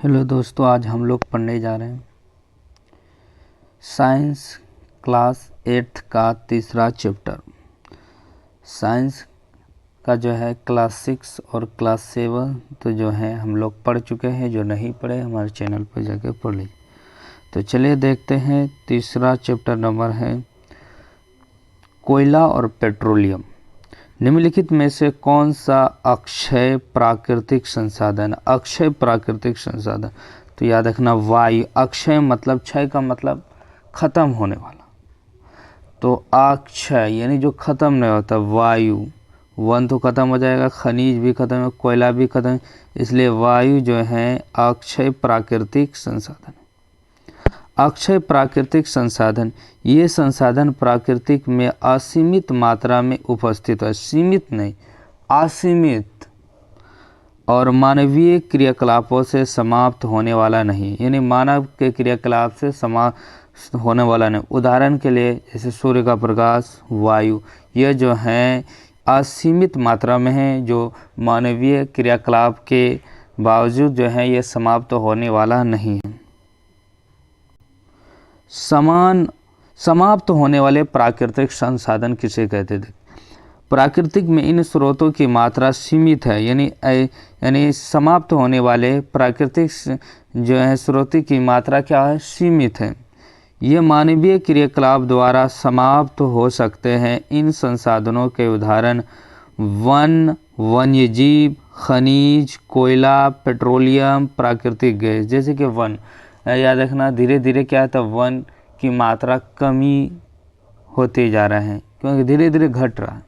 Hello दोस्तों, आज हम लोग पढ़ने जा रहे हैं साइंस क्लास 8th का तीसरा चैप्टर। साइंस का जो है क्लास 6 और क्लास 7 तो जो है हम लोग पढ़ चुके हैं। जो नहीं पढ़े हमारे चैनल पर जाके पढ़ लीजिए। तो चलिए देखते हैं। तीसरा चैप्टर नंबर है कोयला और पेट्रोलियम। निम्नलिखित में से कौन सा अक्षय प्राकृतिक संसाधन? अक्षय प्राकृतिक संसाधन तो याद रखना वायु। अक्षय मतलब क्षय का मतलब खत्म होने वाला, तो अक्षय यानी जो खत्म नहीं होता। वायु वन तो खत्म हो जाएगा, खनिज भी खत्म है, कोयला भी खत्म है, इसलिए वायु जो है अक्षय प्राकृतिक संसाधन है। अक्षय प्राकृतिक संसाधन, ये संसाधन प्राकृतिक में असीमित मात्रा में उपस्थित है। सीमित नहीं, असीमित, और मानवीय क्रियाकलापों से समाप्त होने वाला नहीं, यानी मानव के क्रियाकलाप से समाप्त होने वाला नहीं। उदाहरण के लिए जैसे सूर्य का प्रकाश, वायु, ये जो है असीमित मात्रा में है, जो मानवीय क्रियाकलाप के बावजूद जो है ये समाप्त होने वाला नहीं है। समाप्त होने वाले प्राकृतिक संसाधन किसे कहते थे? प्राकृतिक में इन स्रोतों की मात्रा सीमित है, यानी समाप्त होने वाले प्राकृतिक जो है स्रोतों की मात्रा क्या है? सीमित है। ये मानवीय क्रियाकलाप द्वारा समाप्त हो सकते हैं। इन संसाधनों के उदाहरण वन, वन्यजीव, खनिज, कोयला, पेट्रोलियम, प्राकृतिक गैस। जैसे कि वन, याद रखना धीरे धीरे क्या था, वन की मात्रा कमी होते जा रहा है, क्योंकि धीरे धीरे घट रहा है।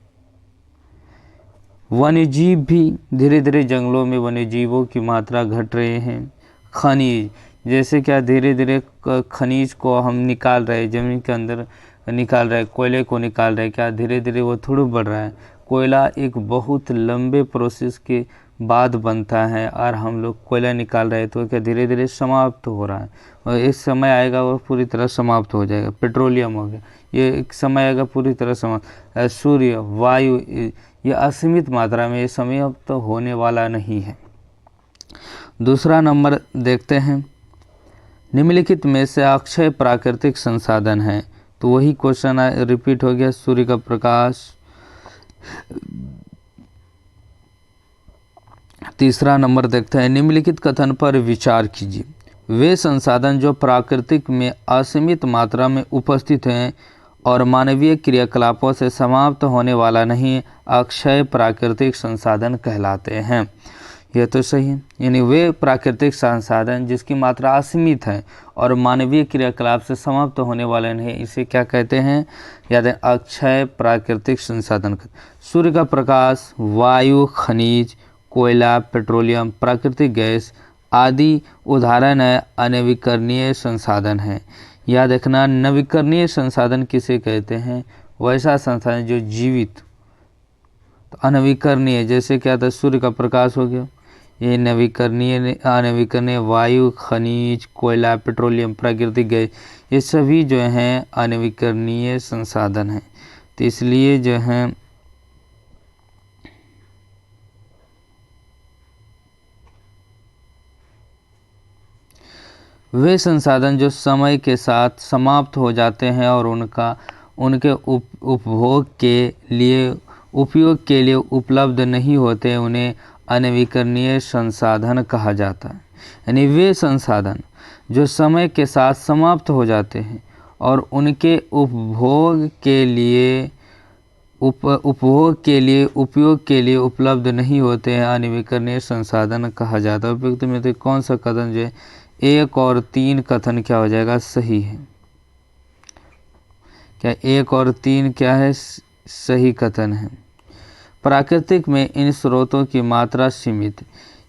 वन्यजीव भी धीरे धीरे जंगलों में वन्यजीवों की मात्रा घट रहे हैं। खनिज, जैसे क्या धीरे धीरे खनिज को हम निकाल रहे हैं, जमीन के अंदर निकाल रहे हैं, कोयले को निकाल रहे हैं, क्या धीरे धीरे वो थोड़ा बढ़ रहा है। कोयला एक बहुत लंबे प्रोसेस के बाद बनता है, और हम लोग कोयला निकाल रहे हैं तो क्या धीरे धीरे समाप्त हो रहा है, और एक समय आएगा वो पूरी तरह समाप्त हो जाएगा। पेट्रोलियम हो गया, ये एक समय आएगा पूरी तरह समाप्त। सूर्य, वायु, ये असीमित मात्रा में ये समाप्त होने वाला नहीं है। दूसरा नंबर देखते हैं, निम्नलिखित में से अक्षय प्राकृतिक संसाधन है, तो वही क्वेश्चन रिपीट हो गया। सूर्य का प्रकाश। तीसरा नंबर देखते हैं, निम्नलिखित कथन पर विचार कीजिए। वे संसाधन जो प्राकृतिक में असीमित मात्रा में उपस्थित हैं और मानवीय क्रियाकलापों से समाप्त होने वाला नहीं, अक्षय प्राकृतिक संसाधन कहलाते हैं। यह तो सही है, यानी वे प्राकृतिक संसाधन जिसकी मात्रा असीमित है और मानवीय क्रियाकलाप से समाप्त होने वाले नहीं, इसे क्या कहते हैं? याद है, अक्षय प्राकृतिक संसाधन। सूर्य का प्रकाश, वायु, खनिज, कोयला, पेट्रोलियम, प्राकृतिक गैस आदि उदाहरण है अनवीकरणीय संसाधन है। याद रखना, नवीकरणीय संसाधन किसे कहते हैं? वैसा संसाधन जो जीवित, तो अनवीकरणीय जैसे क्या था, सूर्य का प्रकाश हो गया, ये नवीकरणीय। अनवीकरणीय वायु, खनिज, कोयला, पेट्रोलियम, प्राकृतिक गैस, ये सभी जो हैं अनवीकरणीय संसाधन हैं। तो इसलिए जो है वे संसाधन जो समय के साथ समाप्त हो जाते हैं और उनके उपभोग के लिए उपयोग के लिए उपलब्ध नहीं होते, उन्हें अनवीकरणीय संसाधन कहा जाता है। यानी वे संसाधन जो समय के साथ समाप्त हो जाते हैं और उनके उपभोग के लिए उपयोग के लिए उपलब्ध नहीं होते हैं, अनवीकरणीय संसाधन कहा जाता है। उपयुक्त में तो कौन सा कथन जो है 1 और 3 कथन क्या हो जाएगा? सही है। क्या 1 और 3 क्या है? सही कथन है। प्राकृतिक में इन स्रोतों की मात्रा सीमित,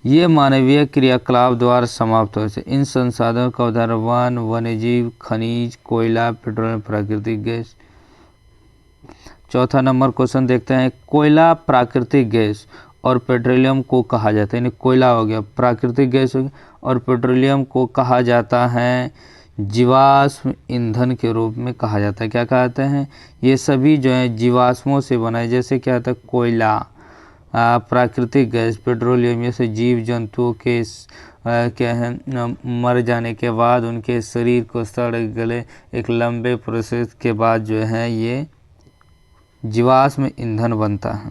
ये मानवीय क्रियाकलाप द्वारा समाप्त हो। इन संसाधनों का उदाहरण वन, वन्यजीव, खनिज, कोयला, पेट्रोलियम, प्राकृतिक गैस। चौथा नंबर क्वेश्चन देखते हैं, कोयला प्राकृतिक गैस और पेट्रोलियम को कहा जाता है, यानी कोयला हो गया, प्राकृतिक गैस हो गया, और पेट्रोलियम को कहा जाता है जीवाश्म ईंधन के रूप में कहा जाता है। क्या कहते हैं? ये सभी जो है जीवाश्मों से बना है। जैसे क्या होता है, कोयला, प्राकृतिक गैस, पेट्रोलियम, जैसे जीव जंतुओं के क्या है मर जाने के बाद उनके शरीर को सड़ गले एक लंबे प्रोसेस के बाद जो है ये जीवाश्म ईंधन बनता है।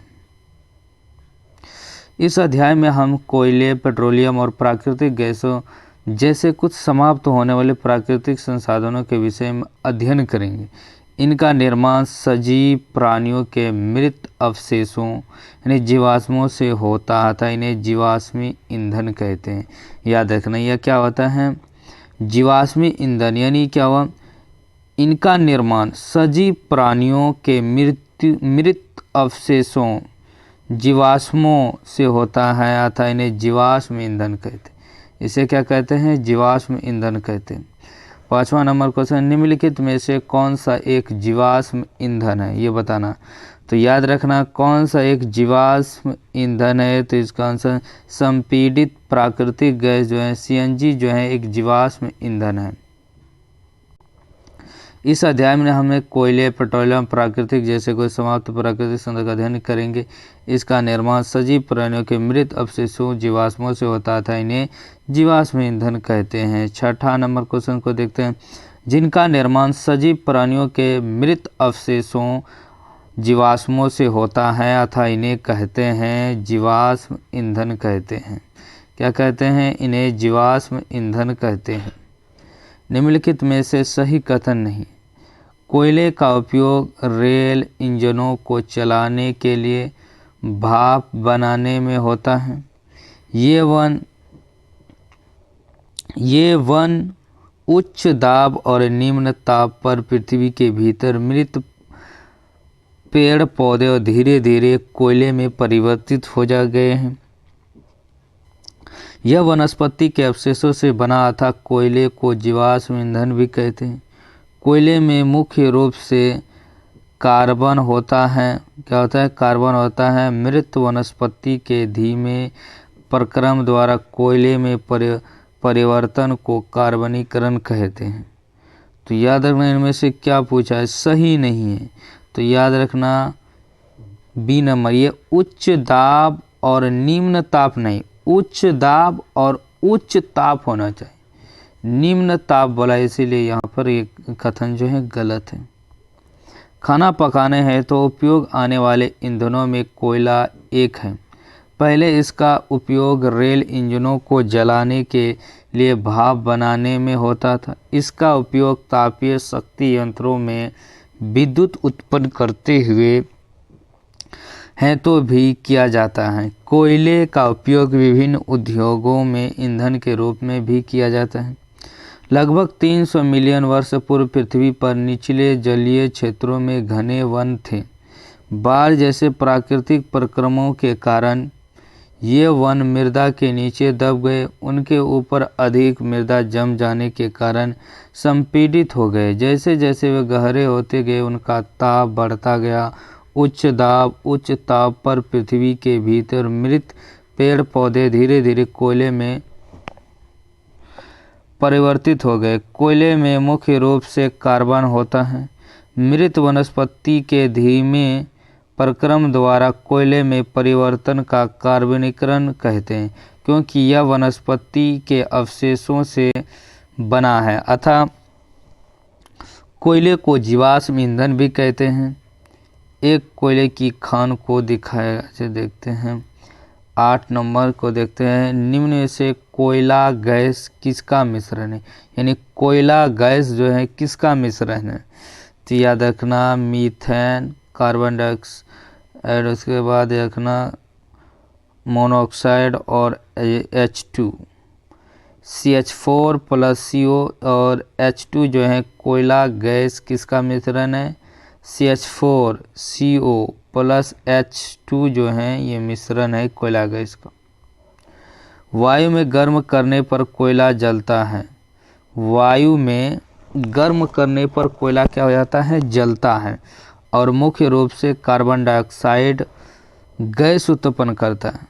इस अध्याय में हम कोयले, पेट्रोलियम और प्राकृतिक गैसों जैसे कुछ समाप्त होने वाले प्राकृतिक संसाधनों के विषय में अध्ययन करेंगे। इनका निर्माण सजीव प्राणियों के मृत अवशेषों यानी जीवाश्मों से होता था। इन्हें जीवाश्मी ईंधन कहते हैं। याद रखना यह क्या होता है, जीवाश्मी ईंधन यानी क्या हुआ, इनका निर्माण सजीव प्राणियों के मृत अवशेषों जीवाश्मों से होता है अतः इन्हें जीवाश्म ईंधन कहते हैं। इसे क्या कहते हैं, जीवाश्म ईंधन कहते हैं। 5वां नंबर क्वेश्चन, निम्नलिखित में से कौन सा एक जीवाश्म ईंधन है, ये बताना। तो याद रखना कौन सा एक जीवाश्म ईंधन है, तो इसका आंसर संपीड़ित प्राकृतिक गैस जो है CNG जो है एक जीवाश्म ईंधन है। इस अध्याय में हमें कोयले, पेट्रोलियम, प्राकृतिक जैसे कोई समाप्त प्राकृतिक संसाधन का अध्ययन करेंगे। इसका निर्माण सजीव प्राणियों के मृत अवशेषों जीवाश्मों से होता था, इन्हें जीवाश्म ईंधन कहते हैं। 6ठा नंबर क्वेश्चन को देखते हैं, जिनका निर्माण सजीव प्राणियों के मृत अवशेषों जीवाश्मों से होता है अतः इन्हें कहते हैं जीवाश्म ईंधन कहते हैं। क्या कहते हैं, इन्हें जीवाश्म ईंधन कहते हैं। निम्नलिखित में से सही कथन नहीं। कोयले का उपयोग रेल इंजनों को चलाने के लिए भाप बनाने में होता है। ये वन उच्च दाब और निम्न ताप पर पृथ्वी के भीतर मृत पेड़ पौधे और धीरे धीरे कोयले में परिवर्तित हो जा गए हैं। यह वनस्पति के अवशेषों से बना था। कोयले को जीवाश्म ईंधन भी कहते हैं। कोयले में मुख्य रूप से कार्बन होता है। क्या होता है, कार्बन होता है। मृत वनस्पति के धीमे प्रक्रम द्वारा कोयले में परिवर्तन को कार्बनीकरण कहते हैं। तो याद रखना इनमें से क्या पूछा है, सही नहीं है। तो याद रखना बी नंबर, ये उच्च दाब और निम्न ताप नहीं, उच्च दाब और उच्च ताप होना चाहिए, निम्न ताप बोला, इसीलिए यहाँ पर ये कथन जो है गलत है। खाना पकाने है तो उपयोग आने वाले ईंधनों में कोयला एक है। पहले इसका उपयोग रेल इंजनों को जलाने के लिए भाप बनाने में होता था। इसका उपयोग तापीय शक्ति यंत्रों में विद्युत उत्पन्न करते हुए है तो भी किया जाता है। कोयले का उपयोग विभिन्न उद्योगों में ईंधन के रूप में भी किया जाता है। लगभग 300 मिलियन वर्ष पूर्व पृथ्वी पर निचले जलीय क्षेत्रों में घने वन थे। बाढ़ जैसे प्राकृतिक परिक्रमों के कारण ये वन मृदा के नीचे दब गए। उनके ऊपर अधिक मृदा जम जाने के कारण संपीड़ित हो गए। जैसे जैसे वे गहरे होते गए उनका ताप बढ़ता गया। उच्च दाब उच्च ताप पर पृथ्वी के भीतर मृत पेड़ पौधे धीरे धीरे कोयले में परिवर्तित हो गए। कोयले में मुख्य रूप से कार्बन होता है। मृत वनस्पति के धीमे प्रक्रम द्वारा कोयले में परिवर्तन का कार्बनीकरण कहते हैं, क्योंकि यह वनस्पति के अवशेषों से बना है। अतः कोयले को जीवाश्म ईंधन भी कहते हैं। एक कोयले की खान को दिखाया से देखते हैं। 8 नंबर को देखते हैं, निम्न में से कोयला गैस किसका मिश्रण है, यानी कोयला गैस जो है किसका मिश्रण है। तो याद रखना मीथेन, कार्बन डाइऑक्साइड, उसके बाद रखना मोनोऑक्साइड और H2, CH4 + CO और H2 जो है कोयला गैस किसका मिश्रण है, CH4 CO + H2 जो है ये मिश्रण है कोयला गैस का। वायु में गर्म करने पर कोयला जलता है। वायु में गर्म करने पर कोयला क्या हो जाता है, जलता है, और मुख्य रूप से कार्बन डाइऑक्साइड गैस उत्पन्न करता है।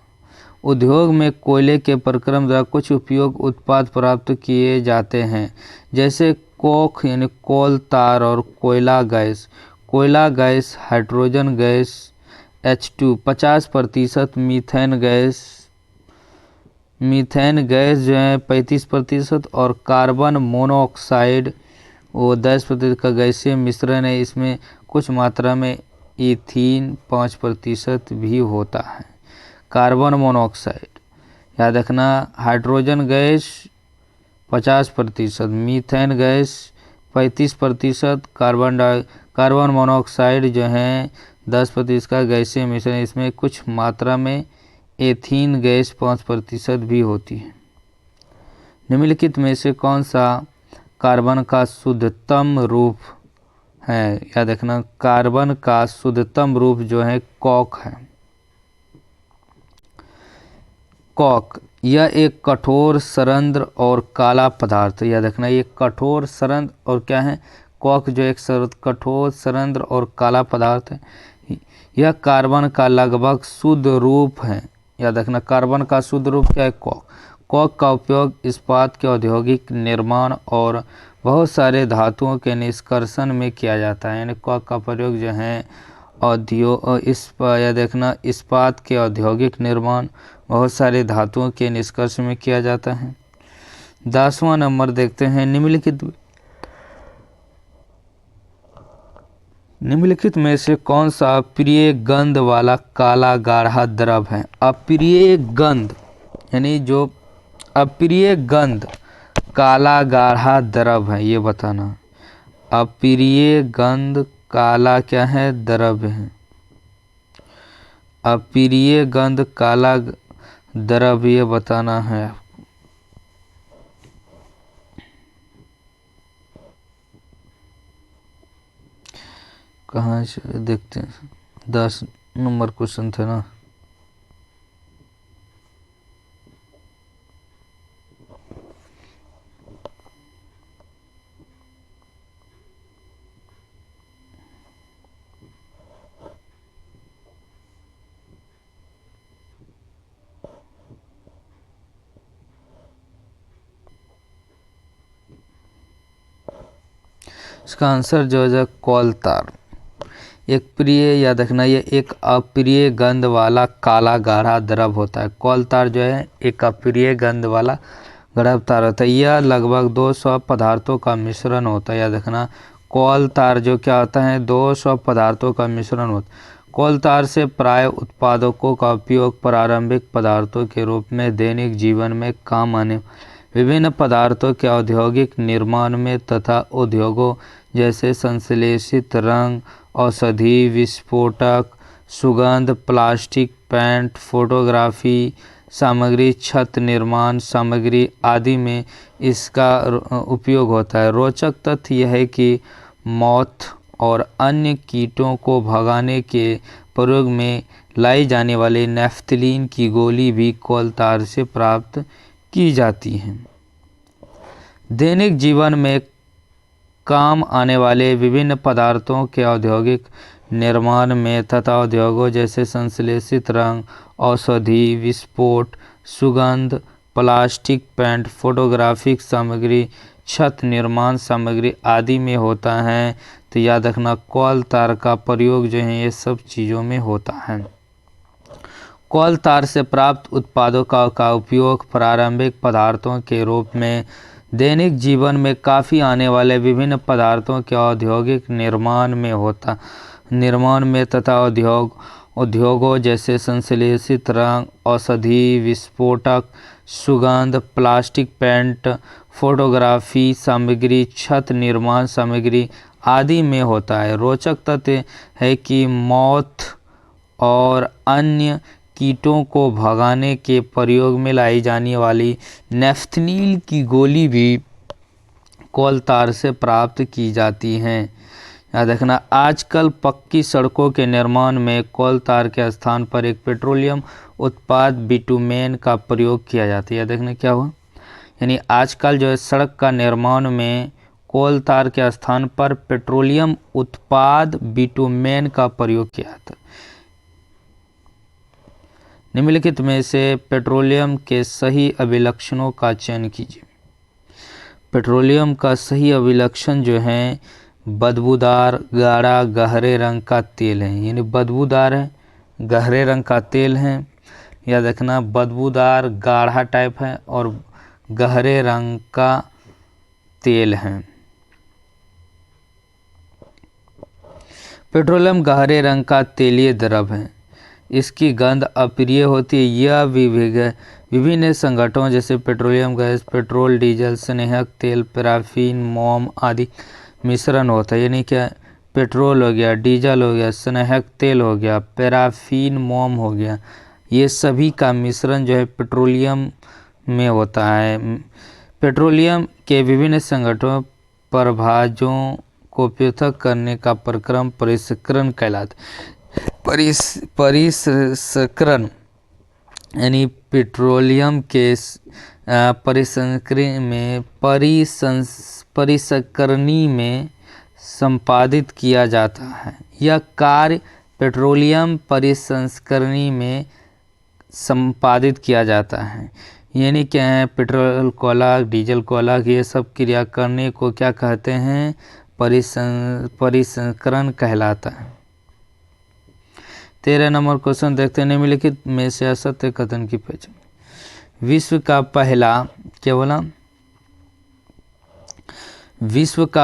उद्योग में कोयले के प्रक्रम द्वारा कुछ उपयोग उत्पाद प्राप्त किए जाते हैं, जैसे कोख यानी कोल तार और कोयला गैस। कोयला gas hydrogen gas H2, 50% methane gas methane gas जो है 35% और कार्बन मोनोऑक्साइड वो 10% का गैसीय मिश्रण है। इसमें कुछ मात्रा में ईथीन 5% भी होता है। कार्बन मोनोऑक्साइड याद रखना, hydrogen gas 50%, methane gas 35%, carbon monoxide जो है 10% का गैसीय मिश्रण। इसमें कुछ मात्रा में एथीन गैस 5% भी होती है। निम्नलिखित में से कौन सा कार्बन का शुद्धतम रूप है? याद रखना, कार्बन का शुद्धतम रूप जो है कॉक है। कॉक यह एक कठोर सरंध्र और काला पदार्थ, याद रखना ये कठोर सरंध्र और क्या है, कॉक जो एक कठोर सरंध्र और काला पदार्थ है। यह कार्बन का लगभग शुद्ध रूप है। याद रखना, कार्बन का शुद्ध रूप क्या है? कॉक। कॉक का उपयोग इस्पात के औद्योगिक निर्माण और बहुत सारे धातुओं के निष्कर्षण में किया जाता है। यानी कॉक का प्रयोग जो है याद रखना, इस्पात के औद्योगिक निर्माण, बहुत सारे धातुओं के निष्कर्ष में किया जाता है। 10वां नंबर देखते हैं, निम्नलिखित में से कौन सा अप्रिय गंध वाला काला गाढ़ा द्रव है? अप्रिय गंध यानी जो अप्रिय गंध काला गाढ़ा द्रव है, ये बताना। अप्रिय गंध काला क्या है? द्रव है। अप्रिय गंध काला द्रव ये बताना है। कहाँ से देखते हैं? 10 नंबर क्वेश्चन था ना। इसका आंसर जो है कोलतार। एक प्रिय, याद रखना, ये एक अप्रिय गंध वाला काला गाढ़ा द्रव होता है। कोलतार जो है एक अप्रिय गंध वाला गाढ़ा तार होता है। यह लगभग 200 पदार्थों का मिश्रण होता है। याद रखना, कोलतार जो क्या होता है? 200 पदार्थों का मिश्रण होता है। कोलतार से प्राय उत्पादकों का उपयोग प्रारंभिक पदार्थों के रूप में दैनिक जीवन में काम आने विभिन्न पदार्थों के औद्योगिक निर्माण में तथा उद्योगों जैसे संश्लेषित रंग, औषधि, विस्फोटक, सुगंध, प्लास्टिक, पेंट, फोटोग्राफी सामग्री, छत निर्माण सामग्री आदि में इसका उपयोग होता है। रोचक तथ्य यह है कि मौत और अन्य कीटों को भगाने के प्रयोग में लाई जाने वाली नेफ्थलीन की गोली भी कोलतार से प्राप्त की जाती है। दैनिक जीवन में काम आने वाले विभिन्न पदार्थों के औद्योगिक निर्माण में तथा उद्योगों जैसे संश्लेषित रंग, औषधि, विस्फोट, सुगंध, प्लास्टिक, पेंट, फोटोग्राफिक सामग्री, छत निर्माण सामग्री आदि में होता है। तो याद रखना, कोलतार का प्रयोग जो है ये सब चीज़ों में होता है। कोलतार से प्राप्त उत्पादों का उपयोग प्रारंभिक पदार्थों के रूप में दैनिक जीवन में काफ़ी आने वाले विभिन्न पदार्थों के औद्योगिक निर्माण में तथा उद्योगों जैसे संश्लेषित रंग, औषधि, विस्फोटक, सुगंध, प्लास्टिक, पेंट, फोटोग्राफी सामग्री, छत निर्माण सामग्री आदि में होता है। रोचक तथ्य है कि मौत और अन्य कीटों को भगाने के प्रयोग में लाई जाने वाली नेफ्थलीन की गोली भी कोलतार से प्राप्त की जाती हैं। याद रखना, आजकल पक्की सड़कों के निर्माण में कोलतार के स्थान पर एक पेट्रोलियम उत्पाद बिटुमेन का प्रयोग किया जाता है। याद रखना क्या हुआ, यानी आजकल जो है सड़क का निर्माण में कोलतार के स्थान पर पेट्रोलियम उत्पाद बिटुमेन का प्रयोग किया जाता है। निम्नलिखित में से पेट्रोलियम के सही अभिलक्षणों का चयन कीजिए। पेट्रोलियम का सही अभिलक्षण जो है बदबूदार, गाढ़ा, गहरे रंग का तेल है। यानी बदबूदार है, गहरे रंग का तेल है। याद रखना बदबूदार गाढ़ा टाइप है और गहरे रंग का तेल है। पेट्रोलियम गहरे रंग का तेलीय द्रव है, इसकी गंध अप्रिय होती है। यह विभिन्न संगठनों जैसे पेट्रोलियम गैस, पेट्रोल, डीजल, स्नेहक तेल, पैराफिन, मोम आदि मिश्रण होता है। यानी क्या, पेट्रोल हो गया, डीजल हो गया, स्नेहक तेल हो गया, पैराफिन, मोम हो गया, ये सभी का मिश्रण जो है पेट्रोलियम में होता है। पेट्रोलियम के विभिन्न संगठनों प्रभाजों को पृथक करने का प्रक्रम परिष्करण कहलाता है। परिष्करण यानी पेट्रोलियम के परिष्करणी में संपादित किया जाता है। यह कार्य पेट्रोलियम परिष्करणी में संपादित किया जाता है। यानी क्या है, पेट्रोल कोयला, डीजल कोयला, ये सब क्रिया करने को क्या कहते हैं, परिष्करण कहलाता है। 13 नंबर क्वेश्चन देखते हैं, निम्नलिखित में से असत्य कथन की पहचान। विश्व का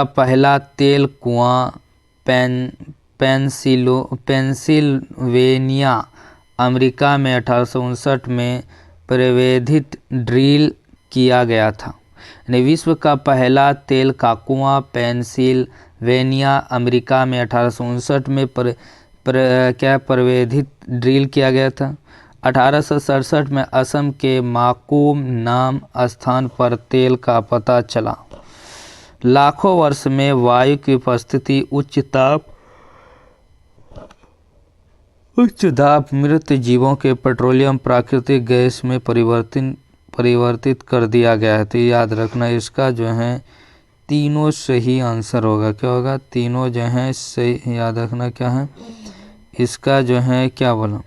पहला तेल कुआं पेंसिल्वेनिया अमेरिका में 1859 में प्रवेधित ड्रिल किया गया था। विश्व का पहला तेल का कुआं पेंसिल्वेनिया अमेरिका में 1859 में प्रवेधित ड्रिल किया गया था। 1867 में असम के माकूम नाम स्थान पर तेल का पता चला। लाखों वर्ष में वायु की उपस्थिति, उच्च दाब मृत जीवों के पेट्रोलियम प्राकृतिक गैस में परिवर्तित कर दिया गया है। तो याद रखना, इसका जो है तीनों सही आंसर होगा। क्या होगा, तीनों जो है सही। याद रखना क्या है इसका, जो है क्या बोला,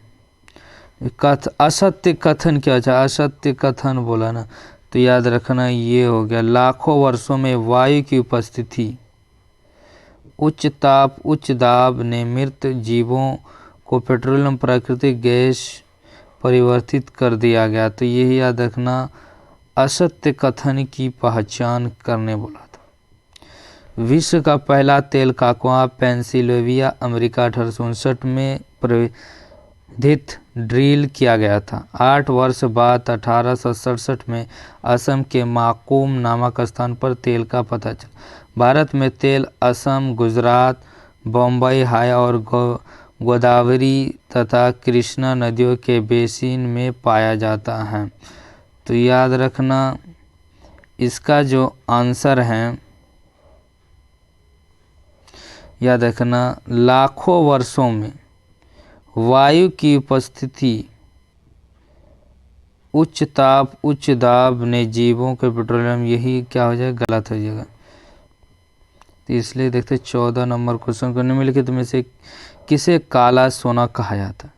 असत्य कथन क्या था, असत्य कथन बोला ना। तो याद रखना ये हो गया, लाखों वर्षों में वायु की उपस्थिति, उच्च दाब ने मृत जीवों को पेट्रोलियम प्राकृतिक गैस परिवर्तित कर दिया गया। तो यही याद रखना, असत्य कथन की पहचान करने बोला था। विश्व का पहला तेल का कुआं पेंसिल्वेनिया अमेरिका 1859 में प्रवेधित ड्रिल किया गया था। 8 वर्ष बाद 1867 में असम के माकूम नामक स्थान पर तेल का पता चला। भारत में तेल असम, गुजरात, बम्बई हाई और गोदावरी तथा कृष्णा नदियों के बेसिन में पाया जाता है। तो याद रखना, इसका जो आंसर है, याद रखना, लाखों वर्षों में वायु की उपस्थिति, उच्च दाब ने जीवों के पेट्रोलियम, यही क्या हो जाएगा, गलत हो जाएगा। तो इसलिए देखते 14 नंबर क्वेश्चन को, निम्नलिखित में से किसे काला सोना कहा जाता है।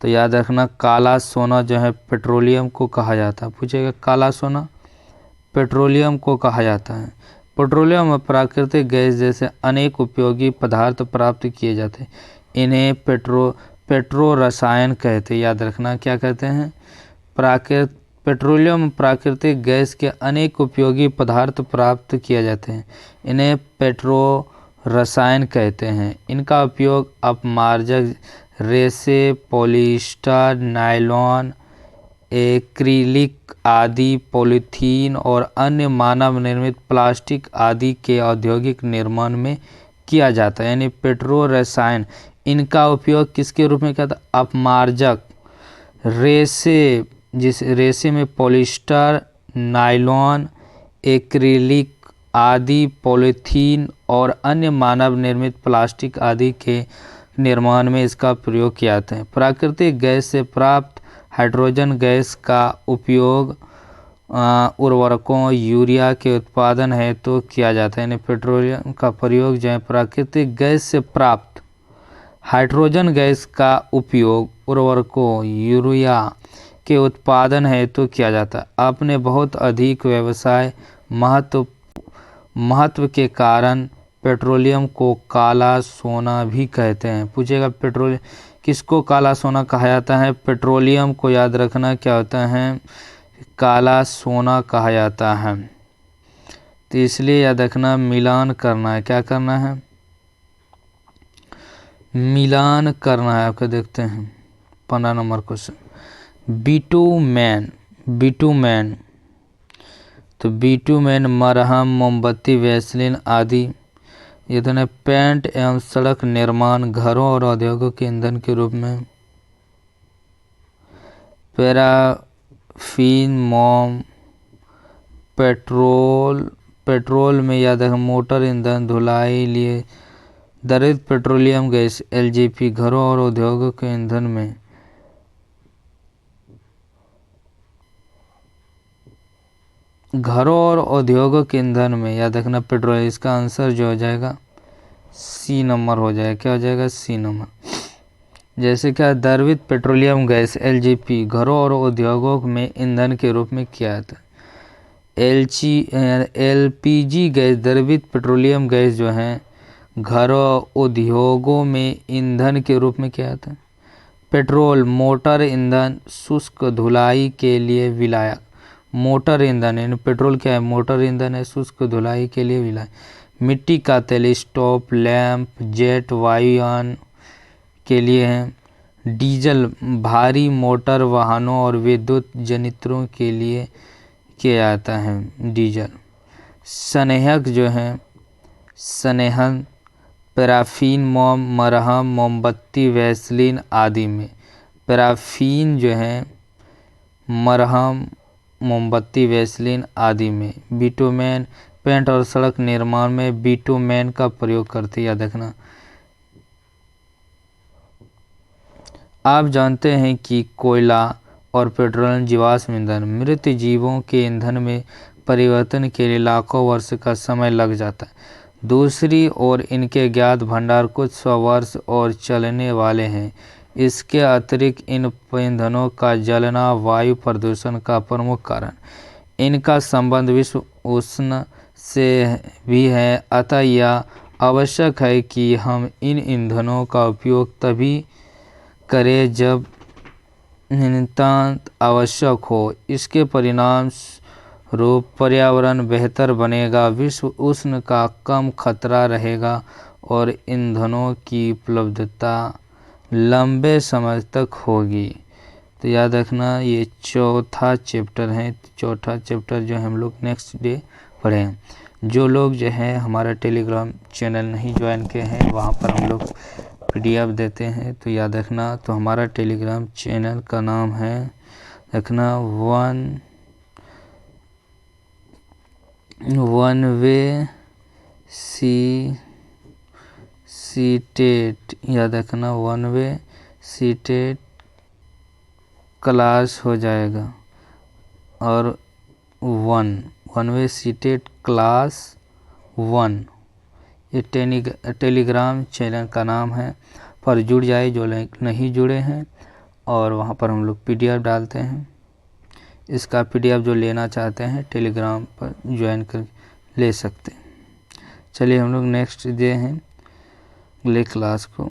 तो याद रखना, काला सोना जो है पेट्रोलियम को कहा जाता है। पूछेगा काला सोना पेट्रोलियम को कहा जाता है। पेट्रोलियम में प्राकृतिक गैस जैसे अनेक उपयोगी पदार्थ प्राप्त किए जाते हैं। इन्हें पेट्रो रसायन कहते हैं। याद रखना क्या कहते हैं, पेट्रोलियम प्राकृतिक गैस के अनेक उपयोगी पदार्थ प्राप्त किए जाते हैं। इन्हें पेट्रो रसायन कहते हैं। इनका उपयोग अपमार्जक, रेसे, पॉलिएस्टर, नायलॉन, एक्रिलिक आदि, पॉलीथीन और अन्य मानव निर्मित प्लास्टिक आदि के औद्योगिक निर्माण में किया जाता है। यानी पेट्रो रसायन, इनका उपयोग किसके रूप में किया था, अपमार्जक, रेसे में पॉलिएस्टर, नायलॉन, एक्रिलिक आदि, पॉलीथीन और अन्य मानव निर्मित प्लास्टिक आदि के निर्माण में इसका प्रयोग किया जाता है। प्राकृतिक गैस से प्राप्त हाइड्रोजन गैस का उपयोग उर्वरकों, यूरिया के उत्पादन हेतु किया जाता है। यानी पेट्रोलियम का प्रयोग जो है प्राकृतिक गैस से प्राप्त हाइड्रोजन गैस का उपयोग उर्वरकों, यूरिया के उत्पादन हेतु किया जाता है। अपने बहुत अधिक व्यवसाय महत्व के कारण पेट्रोलियम को काला सोना भी कहते हैं। पूछेगा पेट्रोलियम किसको काला सोना कहा जाता है? पेट्रोलियम को याद रखना क्या होता है? काला सोना कहा जाता है। तो इसलिए याद रखना मिलान करना है। क्या करना है? मिलान करना है। आपको देखते हैं 15 नंबर क्वेश्चन। बिटुमेन, बिटुमेन तो बिटुमेन मरहम, मोमबत्ती, वैसलीन आदि ये तो है पेंट एवं सड़क निर्माण, घरों और उद्योगों के ईंधन के रूप में। पैराफिन, मोम, पेट्रोल, पेट्रोल में याद रखें मोटर ईंधन, धुलाई लिए दरित पेट्रोलियम गैस एलजीपी, घरों और उद्योगों के ईंधन में। घरों और औद्योगिक के ईंधन में याद रखना पेट्रोल। इसका आंसर जो हो जाएगा सी नंबर हो जाएगा। क्या हो जाएगा? C number. जैसे क्या द्रवित पेट्रोलियम गैस एलजीपी घरों और उद्योगों में ईंधन के रूप में किया जाता है। एलपीजी गैस द्रवित पेट्रोलियम गैस जो है घरों उद्योगों में ईंधन के रूप में किया जाता है। पेट्रोल मोटर ईंधन, शुष्क धुलाई के लिए विलायक। मोटर ईंधन यानी पेट्रोल क्या है? मोटर ईंधन है, शुष्क धुलाई के लिए विलायक। मिट्टी का तेल स्टोव, लैंप, जेट वायुयान के लिए है। डीजल भारी मोटर वाहनों और विद्युत जनरेटरों के लिए किया जाता है डीजल। स्नेहक जो है स्नेहन, पैराफिन, मोम, मरहम, मोमबत्ती, वैसलीन आदि में। पैराफिन जो है मरहम, मोमबत्ती, वैसलीन आदि में। बिटुमेन पेंट और सड़क निर्माण में बिटुमेन का प्रयोग करते याद रखना। आप जानते हैं कि कोयला और पेट्रोलियम जीवाश्म ईंधन मृत जीवों के ईंधन में परिवर्तन के लिए लाखों वर्ष का समय लग जाता है। दूसरी ओर इनके ज्ञात भंडार कुछ सौ वर्ष और चलने वाले हैं। इसके अतिरिक्त इन ईंधनों का जलना वायु प्रदूषण का प्रमुख कारण। इनका संबंध विश्व उष्ण से भी है। अतः यह आवश्यक है कि हम इन ईंधनों का उपयोग तभी करें जब नितांत आवश्यक हो। इसके परिणाम रूप पर्यावरण बेहतर बनेगा, विश्व उष्ण का कम खतरा रहेगा और ईंधनों की उपलब्धता लंबे समय तक होगी। तो याद रखना ये चौथा चैप्टर है। चौथा चैप्टर जो हम लोग नेक्स्ट डे पढ़ें। जो लोग जो है हमारा टेलीग्राम चैनल नहीं ज्वाइन किए हैं वहाँ पर हम लोग पीडीएफ देते हैं। तो याद रखना तो हमारा टेलीग्राम चैनल का नाम है रखना वन वे सीटेट। याद रखना वन वे सीटेट क्लास हो जाएगा और वन वे सीटेट क्लास 1 ये टेलीग्राम चैनल का नाम है। पर जुड़ जाए जो नहीं जुड़े हैं और वहाँ पर हम लोग पीडीएफ डालते हैं। इसका पीडीएफ जो लेना चाहते हैं टेलीग्राम पर ज्वाइन कर ले सकते हैं। चलिए हम लोग नेक्स्ट डे हैं अगले क्लास को